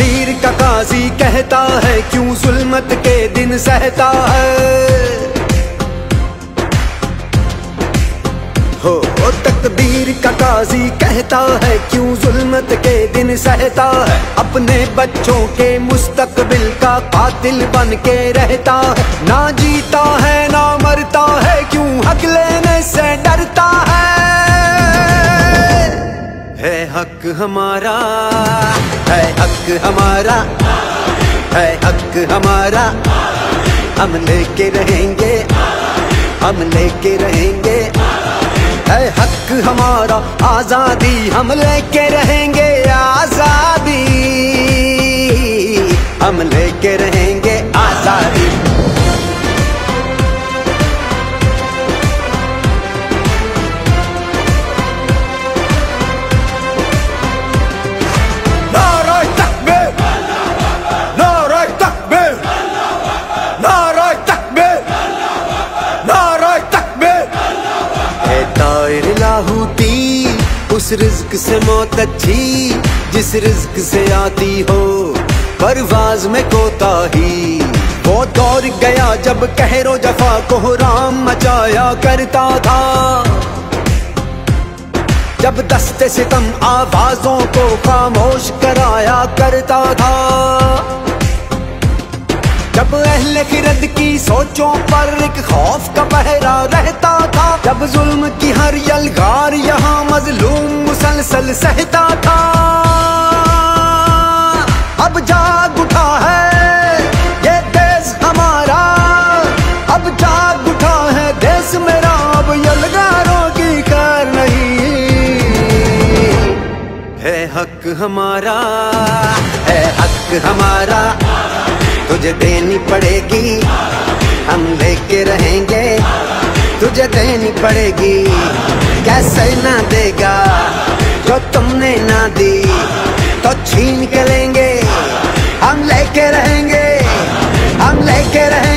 तकदीर का काजी कहता है क्यों जुल्मत के दिन सहता है। हो तकदीर का काजी कहता है क्यों जुल्मत के दिन सहता है। अपने बच्चों के मुस्तकबिल का कातिल बन के रहता है। ना जीता है ना मरता है क्यों हक लेने से डरता है हक हमारा, है हक हमारा, है हक हमारा। हम लेके रहेंगे, हम लेके रहेंगे। है हक हमारा आजादी, हम लेके रहेंगे आजादी, हम लेके रहेंगे आजादी। उस रिज़्क से मौत अच्छी जिस रिज़्क से आती हो परवाज़ में कोताही। वो दौर गया जब कहरो जफा को राम मचाया करता था, जब दस्ते सितम आवाज़ों को खामोश कराया करता था, जब अहले खिरद की सोचों पर एक खौफ का पहरा रहता था, जब जुल्म की हर यलगार यहाँ मजलूम मुसलसल सहता था। अब जाग उठा है ये देश हमारा, अब जाग उठा है देश मेरा, अब यलगारों की खैर नहीं। है हक हमारा, है हक हमारा, तुझे देनी पड़ेगी, हम लेके रहेंगे, तुझे देनी पड़ेगी। कैसे ना देगा जो तुमने ना दी, तो छीन के लेंगे, हम लेके रहेंगे, हम लेके रहेंगे।